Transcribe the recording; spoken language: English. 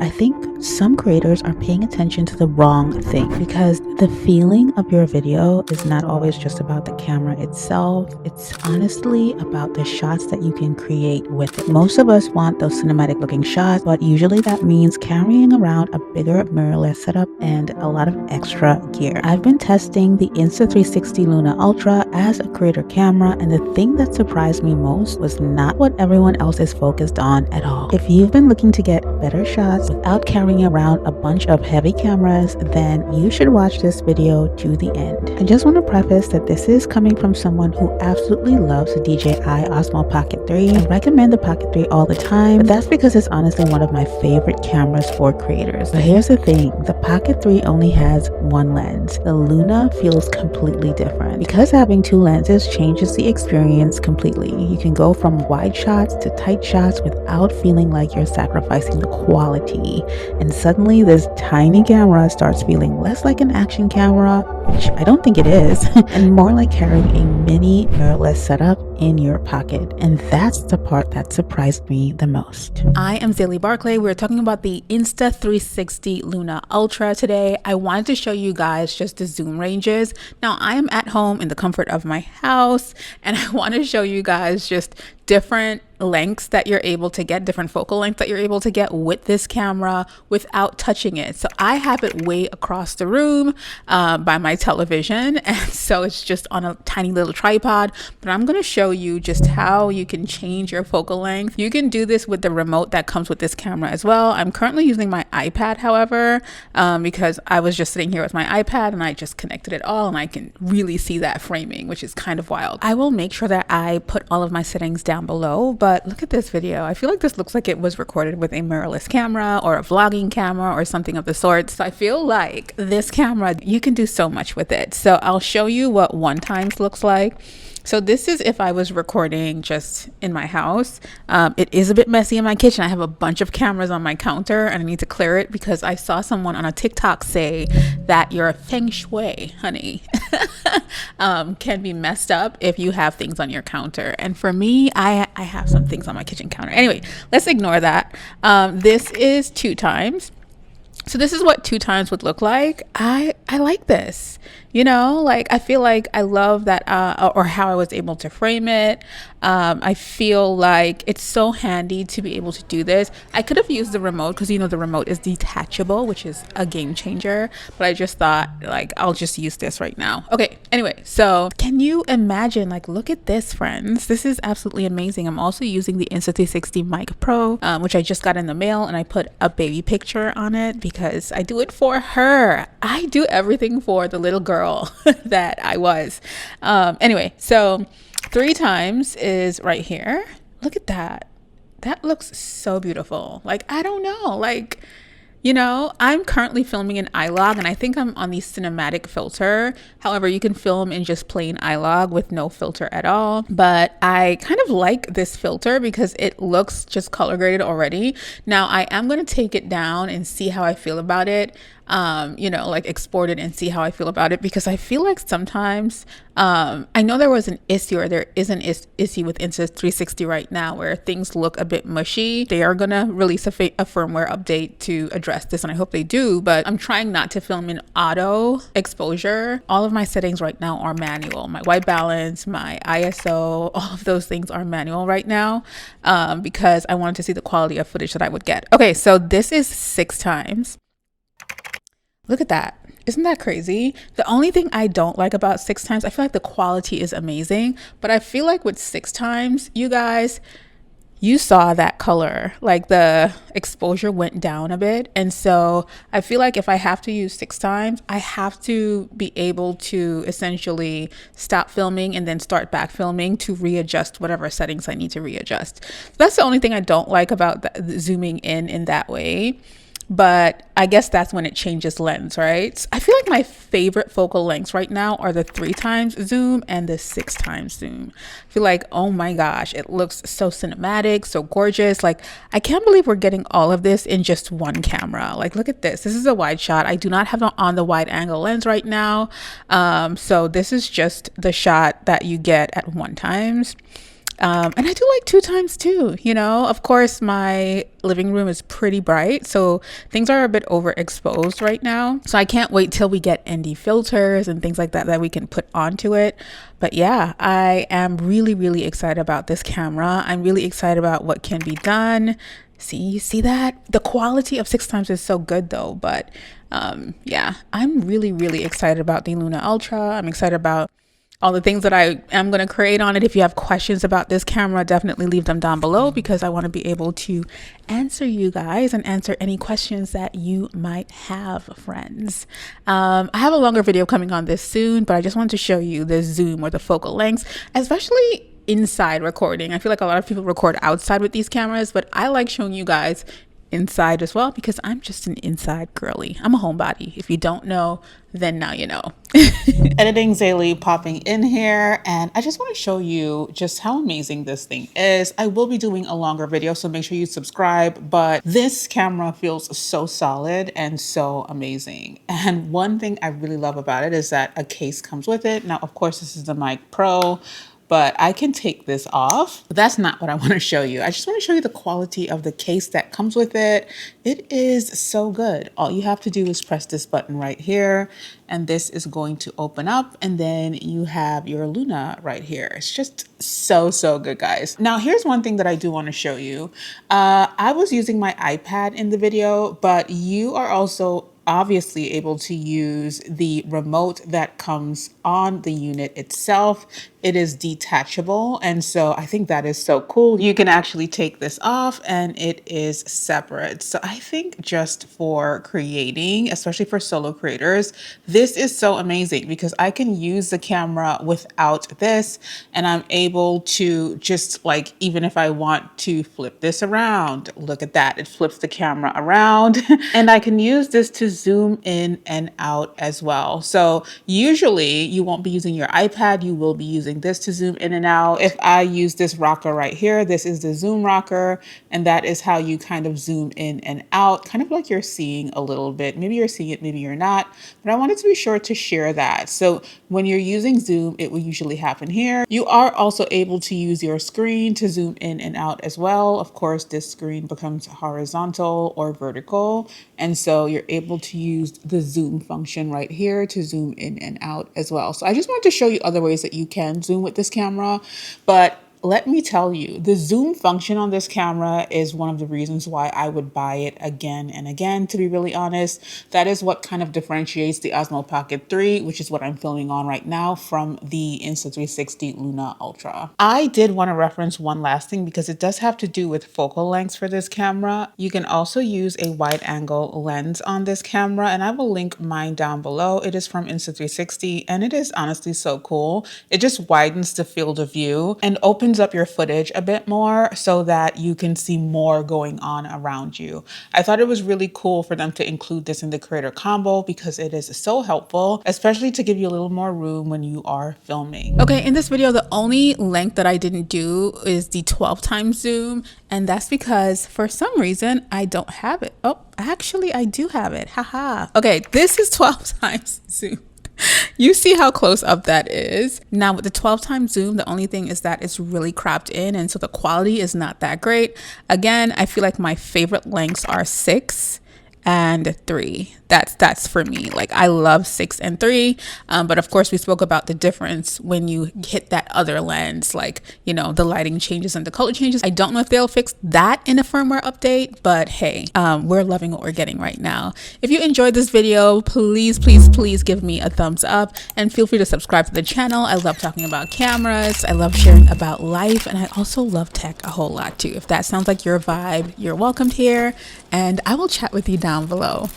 I think some creators are paying attention to the wrong thing, because the feeling of your video is not always just about the camera itself. It's honestly about the shots that you can create with it. Most of us want those cinematic looking shots, but usually that means carrying around a bigger mirrorless setup and a lot of extra gear. I've been testing the Insta360 Luna Ultra as a creator camera, and the thing that surprised me most was not what everyone else is focused on at all. If you've been looking to get better shots without carrying around a bunch of heavy cameras, then you should watch this video to the end. I just want to preface that this is coming from someone who absolutely loves the DJI Osmo Pocket 3. I recommend the Pocket 3 all the time, but that's because it's honestly one of my favorite cameras for creators. But here's the thing, the Pocket 3 only has one lens. The Luna feels completely different. Because having two lenses changes the experience completely. You can go from wide shots to tight shots without feeling like you're sacrificing the quality. And suddenly this tiny camera starts feeling less like an action camera, which I don't think it is, and more like carrying a mini mirrorless setup in your pocket. And that's the part that surprised me the most. I am Zaylee Barclay. We're talking about the Insta360 Luna Ultra today. I wanted to show you guys just the zoom ranges. Now I am at home in the comfort of my house, and I want to show you guys just different lengths that you're able to get, different focal length that you're able to get with this camera without touching it. So I have it way across the room by my television, and so it's just on a tiny little tripod, but I'm going to show you just how you can change your focal length. You can do this with the remote that comes with this camera as well. I'm currently using my iPad, however, because I was just sitting here with my iPad and I just connected it all, and I can really see that framing, which is kind of wild. I will make sure that I put all of my settings down below, but look at this video. I feel like this looks like it was recorded with a mirrorless camera or a vlogging camera or something of the sort. So I feel like this camera, you can do so much with it. So I'll show you what 1x looks like. So this is if I was recording just in my house. It is a bit messy in my kitchen. I have a bunch of cameras on my counter and I need to clear it because I saw someone on a TikTok say that your feng shui, honey, can be messed up if you have things on your counter. And for me, I have some things on my kitchen counter. Anyway, let's ignore that. This is 2x. So this is what 2x would look like. I like this, you know, like I feel like I love that or how I was able to frame it. I feel like it's so handy to be able to do this. I could have used the remote because, you know, the remote is detachable, which is a game changer, but I just thought like I'll just use this right now. Okay, anyway, so can you imagine, like, look at this, friends. This is absolutely amazing. I'm also using the Insta360 Mic Pro, which I just got in the mail, and I put a baby picture on it because I do it for her. I do everything for the little girl that I was. Anyway, so 3x is right here. Look at that. That looks so beautiful. Like, I don't know, like, you know, I'm currently filming in iLog and I think I'm on the cinematic filter. However, you can film in just plain iLog with no filter at all. But I kind of like this filter because it looks just color graded already. Now I am going to take it down and see how I feel about it. You know, like export it and see how I feel about it, because I feel like sometimes I know there was an issue, or there is an issue with Insta360 right now where things look a bit mushy. They are gonna release a firmware update to address this, and I hope they do, but I'm trying not to film in auto exposure. All of my settings right now are manual. My white balance, my ISO, all of those things are manual right now, because I wanted to see the quality of footage that I would get. Okay, so this is 6x. Look at that. Isn't that crazy? The only thing I don't like about 6x, I feel like the quality is amazing, but I feel like with 6x, you guys, you saw that color, like the exposure went down a bit. And so I feel like if I have to use 6x, I have to be able to essentially stop filming and then start back filming to readjust whatever settings I need to readjust. So that's the only thing I don't like about the zooming in that way. But I guess that's when it changes lens, right? I feel like my favorite focal lengths right now are the 3x zoom and the 6x zoom. I feel like, oh my gosh, it looks so cinematic, so gorgeous. Like, I can't believe we're getting all of this in just one camera. Like, look at this. This is a wide shot. I do not have it on the wide angle lens right now. So this is just the shot that you get at 1x. And I do like 2x2, you know. Of course, my living room is pretty bright, so things are a bit overexposed right now. So I can't wait till we get ND filters and things like that that we can put onto it. But yeah, I am really, really excited about this camera. I'm really excited about what can be done. See that? The quality of 6x is so good though. But yeah, I'm really, really excited about the Luna Ultra. I'm excited about all the things that I am going to create on it. If you have questions about this camera, definitely leave them down below, because I want to be able to answer you guys and answer any questions that you might have, friends. I have a longer video coming on this soon, but I just wanted to show you the zoom or the focal lengths, especially inside recording. I feel like a lot of people record outside with these cameras, but I like showing you guys inside as well, because I'm just an inside girly. I'm a homebody. If you don't know, then now you know. Editing Zaylee popping in here, and I just want to show you just how amazing this thing is. I will be doing a longer video, so make sure you subscribe, but this camera feels so solid and so amazing. And one thing I really love about it is that a case comes with it. Now, of course, this is the Mic Pro, but I can take this off. But that's not what I want to show you. I just want to show you the quality of the case that comes with it. It is so good. All you have to do is press this button right here, and this is going to open up, and then you have your Luna right here. It's just so, so good, guys. Now, here's one thing that I do want to show you. I was using my iPad in the video, but you are also obviously able to use the remote that comes on the unit itself. It is detachable, and so I think that is so cool. You can actually take this off and it is separate. So I think just for creating, especially for solo creators, this is so amazing, because I can use the camera without this, and I'm able to just, like, even if I want to flip this around, look at that, it flips the camera around and I can use this to zoom in and out as well. So usually you won't be using your iPad, you will be using this to zoom in and out. If I use this rocker right here, this is the zoom rocker, and that is how you kind of zoom in and out, kind of like you're seeing a little bit. Maybe you're seeing it, maybe you're not, but I wanted to be sure to share that. So when you're using zoom, it will usually happen here. You are also able to use your screen to zoom in and out as well. Of course, this screen becomes horizontal or vertical, and so you're able to use the zoom function right here to zoom in and out as well. So I just wanted to show you other ways that you can zoom with this camera, but let me tell you, the zoom function on this camera is one of the reasons why I would buy it again and again, to be really honest. That is what kind of differentiates the Osmo Pocket 3, which is what I'm filming on right now, from the Insta360 Luna Ultra. I did want to reference one last thing, because it does have to do with focal lengths for this camera. You can also use a wide angle lens on this camera, and I will link mine down below. It is from Insta360, and it is honestly so cool. It just widens the field of view and opens up your footage a bit more so that you can see more going on around you. I thought it was really cool for them to include this in the creator combo, because it is so helpful, especially to give you a little more room when you are filming. Okay, in this video, the only length that I didn't do is the 12x zoom, and that's because for some reason I don't have it. Oh, actually I do have it. Haha. Okay, this is 12x zoom. You see how close up that is. Now with the 12x zoom, the only thing is that it's really cropped in, and so the quality is not that great. Again, I feel like my favorite lengths are 6 and 3. That's for me. Like, I love 6 and 3, but of course we spoke about the difference when you hit that other lens, like, you know, the lighting changes and the color changes. I don't know if they'll fix that in a firmware update, but hey, we're loving what we're getting right now. If you enjoyed this video, please give me a thumbs up, and feel free to subscribe to the channel. I love talking about cameras, I love sharing about life, and I also love tech a whole lot too. If that sounds like your vibe, you're welcomed here, and I will chat with you down below.